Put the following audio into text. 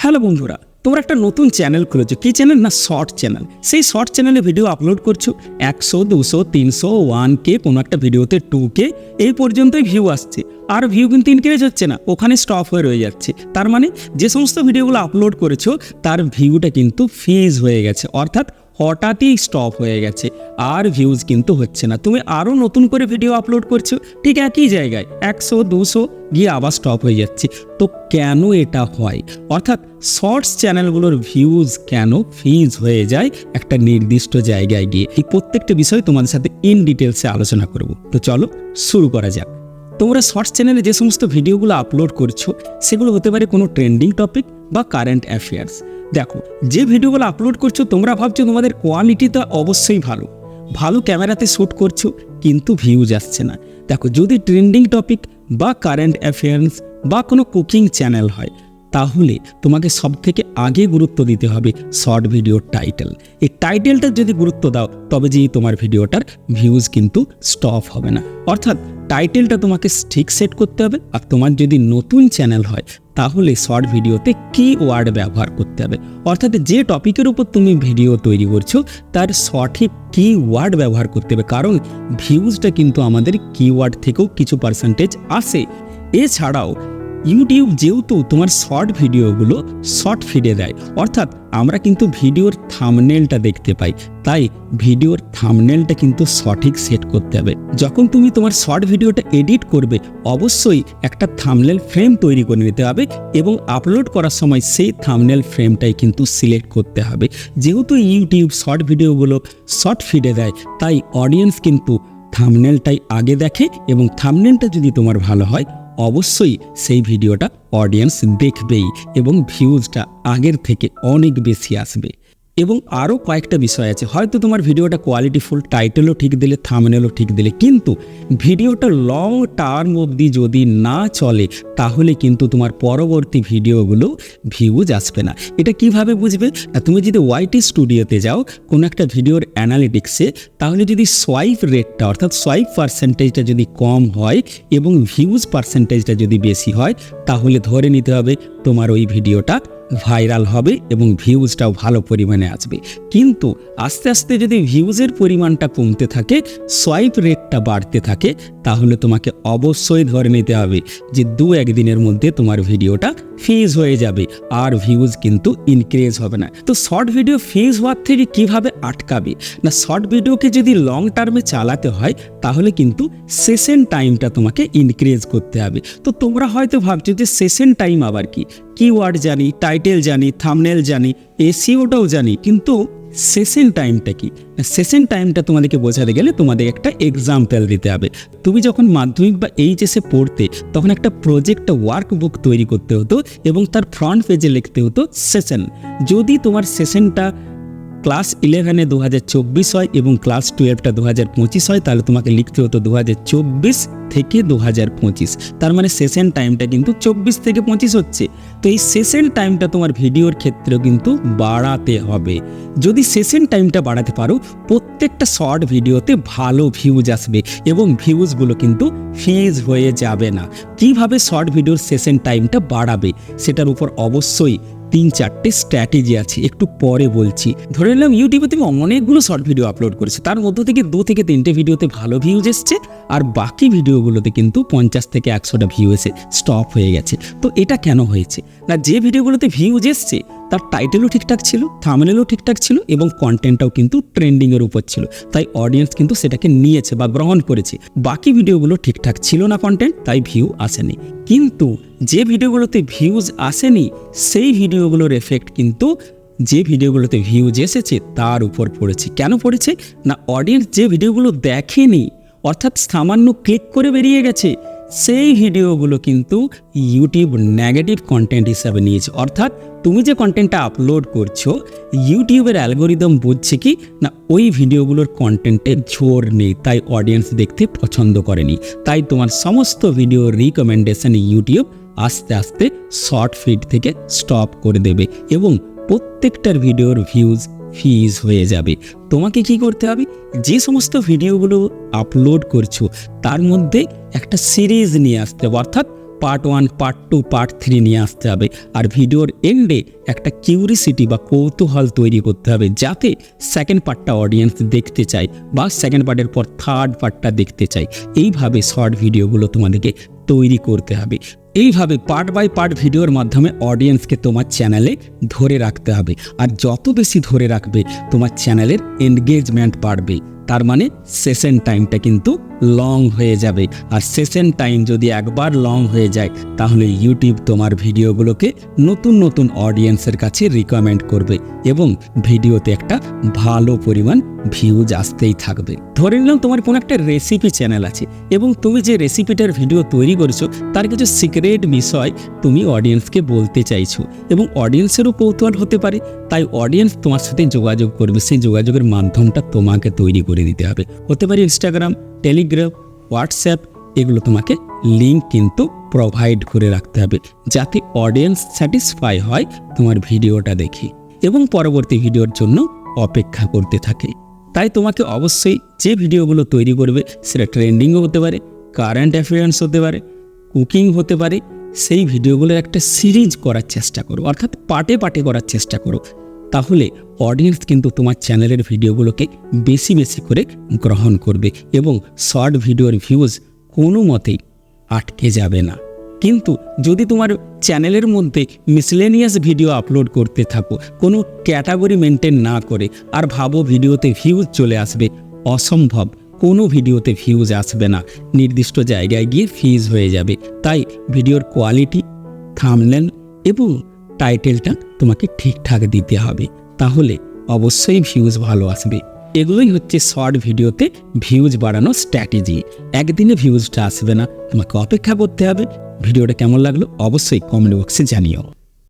Hello বন্ধুরা, তোমরা একটা নতুন চ্যানেল খুলেছো। কি চ্যানেল? না শর্ট চ্যানেল। সেই শর্ট চ্যানেলে ভিডিও আপলোড করছো, 100, 200, 300, 1K, কোনো একটা ভিডিওতে 2K, এই পর্যন্তই ভিউ আসছে। আর ভিউ কিন্তু ইনক্রিজ হচ্ছে না, ওখানে স্টপ হয়ে রয়ে যাচ্ছে। তার মানে যে সমস্ত ভিডিওগুলো আপলোড করেছো তার ভিউটা কিন্তু ফ্রিজ হয়ে গেছে, অর্থাৎ হঠাৎই স্টপ হয়ে গেছে, আর ভিউজ কিন্তু হচ্ছে না। তুমি আরও নতুন করে ভিডিও আপলোড করছো, ঠিক একই জায়গায় 100, 200 গিয়ে আবার স্টপ হয়ে যাচ্ছে। তো কেন এটা হয়? অর্থাৎ শর্টস চ্যানেলগুলোর ভিউজ কেন ফ্রিজ হয়ে যায় একটা নির্দিষ্ট জায়গায় গিয়ে, এই প্রত্যেকটা বিষয় তোমাদের সাথে ইন ডিটেলসে আলোচনা করব। তো চলো শুরু করা যাক। তোমরা শর্টস চ্যানেলে যে সমস্ত ভিডিওগুলো আপলোড করছো সেগুলো হতে পারে কোনো ট্রেন্ডিং টপিক বা কারেন্ট অ্যাফেয়ার্স। দেখো, যে ভিডিওগুলো আপলোড করছো তোমরা ভাবছো তোমাদের কোয়ালিটি তো অবশ্যই ভালো, ভালো ক্যামেরাতে শ্যুট করছো, কিন্তু ভিউজ আসছে না। দেখো, যদি ট্রেন্ডিং টপিক বা কারেন্ট অ্যাফেয়ার্স বা কোনো কুকিং চ্যানেল হয়, তাহলে তোমাকে সবথেকে আগে গুরুত্ব দিতে হবে শর্ট ভিডিওর টাইটেল। এই টাইটেলটার যদি গুরুত্ব দাও তবে যে তোমার ভিডিওটার ভিউজ কিন্তু স্টপ হবে না। অর্থাৎ টাইটেলটা তোমাকে ঠিক সেট করতে হবে। আর তোমার যদি নতুন চ্যানেল হয় তাহলে শর্ট ভিডিওতে কিওয়ার্ড ব্যবহার করতে হবে। অর্থাৎ যে টপিকের উপর তুমি ভিডিও তৈরি করছো তার সঠিক কিওয়ার্ড ব্যবহার করতে হবে, কারণ ভিউজটা কিন্তু আমাদের কিওয়ার্ড থেকেও কিছু পার্সেন্টেজ আসে। এছাড়াও ইউটিউব যেহেতু তোমার শর্ট ভিডিওগুলো শর্ট ফিডে দেয়, অর্থাৎ আমরা কিন্তু ভিডিওর থাম্বনেলটা দেখতে পাই, তাই ভিডিওর থাম্বনেলটা কিন্তু সঠিক সেট করতে হবে। যখন তুমি তোমার শর্ট ভিডিওটা এডিট করবে অবশ্যই একটা থাম্বনেল ফ্রেম তৈরি করে নিতে হবে এবং আপলোড করার সময় সেই থাম্বনেল ফ্রেমটাই কিন্তু সিলেক্ট করতে হবে। যেহেতু ইউটিউব শর্ট ভিডিওগুলো শর্ট ফিডে দেয়, তাই অডিয়েন্স কিন্তু থাম্বনেলটাই আগে দেখে এবং থাম্বনেলটা যদি তোমার ভালো হয় অবশ্যই সেই ভিডিওটা অডিয়েন্স দেখবেই এবং ভিউজটা আগের থেকে অনেক বেশি আসবে। এবং আরও কয়েকটা বিষয় আছে, হয়তো তোমার ভিডিওটা কোয়ালিটিফুল, টাইটেলও ঠিক দিলে, থাম্বনেলও ঠিক দিলে, কিন্তু ভিডিওটা লং টার্ম অবধি যদি না চলে তাহলে কিন্তু তোমার পরবর্তী ভিডিওগুলো ভিউজ আসবে না। এটা কিভাবে বুঝবে? তুমি যদি ওয়াইটি স্টুডিওতে যাও কোনো একটা ভিডিওর অ্যানালিটিক্সে, তাহলে যদি সোয়াইপ রেটটা অর্থাৎ সোয়াইপ পার্সেন্টেজটা যদি কম হয় এবং ভিউজ পার্সেন্টেজটা যদি বেশি হয়, তাহলে ধরে নিতে হবে তোমার ওই ভিডিওটা ভাইরাল হবে এবং ভিউজটাও ভালো পরিমাণে আসবে। কিন্তু আস্তে আস্তে যদি ভিউজের পরিমাণটা কমতে থাকে, সোয়াইপ রেটটা বাড়তে থাকে, তাহলে তোমাকে অবশ্যই ধরে নিতে হবে যে 2-1 দিনের মধ্যে তোমার ভিডিওটা ফ্রিজ হয়ে যাবে আর ভিউজ কিন্তু ইনক্রিজ হবে না। তো শর্ট ভিডিও ফ্রিজ হওয়ার থেকে কিভাবে আটকাবে? না, শর্ট ভিডিওকে যদি লং টার্মে চালাতে হয় তাহলে কিন্তু সেশন টাইমটা তোমাকে ইনক্রিজ করতে হবে। তো তোমরা হয়তো ভাবছো যে সেশন টাইম আবার কি? কিওয়ার্ড জানি, টাইটেল জানি, থাম্বনেল জানি, এসইওটাও জানি, কিন্তু সেশন টাইমটা কি? সেশন টাইমটা তোমাদেরকে বোঝাতে গেলে তোমাদের একটা এক্সাম্পল দিতে হবে। তুমি যখন মাধ্যমিক বা এইচএসে পড়তে তখন একটা প্রজেক্ট ওয়ার্কবুক তৈরি করতে হতো এবং তার ফ্রন্ট পেজে লিখতে হতো সেশন। যদি তোমার সেশনটা ক্লাস 11-এ 2024 হয় এবং ক্লাস 12টা 2025 হয়, তাহলে তোমাকে লিখতে হতো 2024 থেকে 2025। তার মানে সেশন টাইমটা কিন্তু 24 থেকে 25 হচ্ছে। তো এই সেশন টাইমটা তোমার ভিডিওর ক্ষেত্রেও কিন্তু বাড়াতে হবে। যদি সেশন টাইমটা বাড়াতে পারো, প্রত্যেকটা শর্ট ভিডিওতে ভালো ভিউজ আসবে এবং ভিউজগুলো কিন্তু ফ্রিজ হয়ে যাবে না। কিভাবে শর্ট ভিডিওর সেশন টাইমটা বাড়াবে সেটার উপর অবশ্যই 3-4টে স্ট্র্যাটেজি আছে, একটু পরে বলছি। ধরে নিলাম ইউটিউবে তুমি অনেকগুলো শর্ট ভিডিও আপলোড করেছো, তার মধ্য থেকে 2 থেকে 3টে ভিডিওতে ভালো ভিউজ এসছে আর বাকি ভিডিওগুলোতে কিন্তু 50 থেকে 100টা ভিউ এসে স্টপ হয়ে গেছে। তো এটা কেন হয়েছে? না, যে ভিডিওগুলোতে ভিউজ এসছে তার টাইটেলও ঠিকঠাক ছিল, থাম্বনেলও ঠিকঠাক ছিল এবং কন্টেন্টটাও কিন্তু ট্রেন্ডিংয়ের উপর ছিল, তাই অডিয়েন্স কিন্তু সেটাকে নিয়েছে বা গ্রহণ করেছে। বাকি ভিডিওগুলো ঠিকঠাক ছিল না কন্টেন্ট, তাই ভিউ আসেনি। কিন্তু যে ভিডিওগুলোতে ভিউজ আসেনি সেই ভিডিওগুলোর এফেক্ট কিন্তু যে ভিডিওগুলোতে ভিউজ এসেছে তার উপর পড়েছে। কেন পড়েছে? না, অডিয়েন্স যে ভিডিওগুলো দেখেনি, অর্থাৎ সামান্য ক্লিক করে বেরিয়ে গেছে, সেই ভিডিওগুলো কিন্তু ইউটিউব নেগেটিভ কন্টেন্ট হিসাবে নিয়েছে। অর্থাৎ তুমি যে কন্টেন্টটা আপলোড করছো, ইউটিউবের অ্যালগোরিদম বুঝছে কি না ওই ভিডিওগুলোর কন্টেন্টের জোর নেই, তাই অডিয়েন্স দেখতে পছন্দ করেনি। তাই তোমার সমস্ত ভিডিওর রিকমেন্ডেশন ইউটিউব আস্তে আস্তে শর্ট ফিড থেকে স্টপ করে দেবে এবং প্রত্যেকটার ভিডিওর ভিউজ ফ্রিজ হয়ে যাবে। তোমাকে কি করতে হবে? যে সমস্ত ভিডিওগুলো আপলোড করছো তার মধ্যে একটা সিরিজ নিয়ে আসতে হবে, অর্থাৎ পার্ট 1, পার্ট 2, পার্ট 3 নিয়ে আসতে হবে। আর ভিডিওর এন্ডে একটা কিউরিসিটি বা কৌতূহল তৈরি করতে হবে, যাতে সেকেন্ড পার্টটা অডিয়েন্স দেখতে চায় বা সেকেন্ড পার্টের পর থার্ড পার্টটা দেখতে চায়। এইভাবে শর্ট ভিডিওগুলো তোমাদেরকে তৈরি করতে হবে। এইভাবে পার্ট বাই পার্ট ভিডিওর মাধ্যমে অডিয়েন্সকে তোমার চ্যানেলে ধরে রাখতে হবে। আর যত বেশি ধরে রাখবে তোমার চ্যানেলের এনগেজমেন্ট বাড়বে। তার মানে সেশন টাইমটা কিন্তু লং হয়ে যাবে। আর সেশন টাইম যদি একবার লং হয়ে যায় তাহলে ইউটিউব তোমার ভিডিওগুলোকে নতুন নতুন অডিয়েন্সের কাছে রিকমেন্ড করবে এবং ভিডিওতে একটা ভালো পরিমাণ ভিউজ আসতেই থাকবে। ধরে নিলাম তোমার কোনো একটা রেসিপি চ্যানেল আছে এবং তুমি যে রেসিপিটার ভিডিও তৈরি করছো তার কিছু সিক্রেট বিষয় তুমি অডিয়েন্সকে বলতে চাইছো এবং অডিয়েন্সেরও কৌতূহল হতে পারে, তাই অডিয়েন্স তোমার সাথে যোগাযোগ করবে। সেই যোগাযোগের মাধ্যমটা তোমাকে তৈরি করে দিতে হবে। হতে পারে ইনস্টাগ্রাম, টেলিগ্রাম, হোয়াটসঅ্যাপ, এগুলো তোমাকে লিঙ্ক কিন্তু প্রোভাইড করে রাখতে হবে, যাতে অডিয়েন্স স্যাটিসফাই হয় তোমার ভিডিওটা দেখে এবং পরবর্তী ভিডিওর জন্য অপেক্ষা করতে থাকে। তাই তোমাকে অবশ্যই যে ভিডিওগুলো তৈরি করবে সেটা ট্রেন্ডিংও হতে পারে, কারেন্ট অ্যাফেয়ার্স হতে পারে, কুকিং হতে পারে, সেই ভিডিওগুলোর একটা সিরিজ করার চেষ্টা করো, অর্থাৎ পার্টে পার্টে করার চেষ্টা করো। তাহলে অডিয়েন্স কিন্তু তোমার চ্যানেলের ভিডিওগুলোকে বেশি বেশি করে গ্রহণ করবে এবং শর্ট ভিডিওর ভিউজ কোনো মতেই আটকে যাবে না। কিন্তু যদি তোমার চ্যানেলের মধ্যে মিসলেনিয়াস ভিডিও আপলোড করতে থাকো, কোনো ক্যাটাগরি মেনটেন না করে, আর ভাবো ভিডিওতে ভিউজ চলে আসবে, অসম্ভব। কোনো ভিডিওতে ভিউজ আসবে না, নির্দিষ্ট জায়গায় গিয়ে ফিজ হয়ে যাবে। তাই ভিডিওর কোয়ালিটি, থাম্বনেল এবং টাইটেলটা তোমাকে ঠিকঠাক দিতে হবে, তাহলে অবশ্যই ভিউজ ভালো আসবে। এগুলোই হচ্ছে শর্ট ভিডিওতে ভিউজ বাড়ানোর স্ট্র্যাটেজি। একদিনে ভিউজটা আসবে না, তোমাকে অপেক্ষা করতে হবে। ভিডিওটা কেমন লাগলো অবশ্যই কমেন্ট বক্সে জানিও।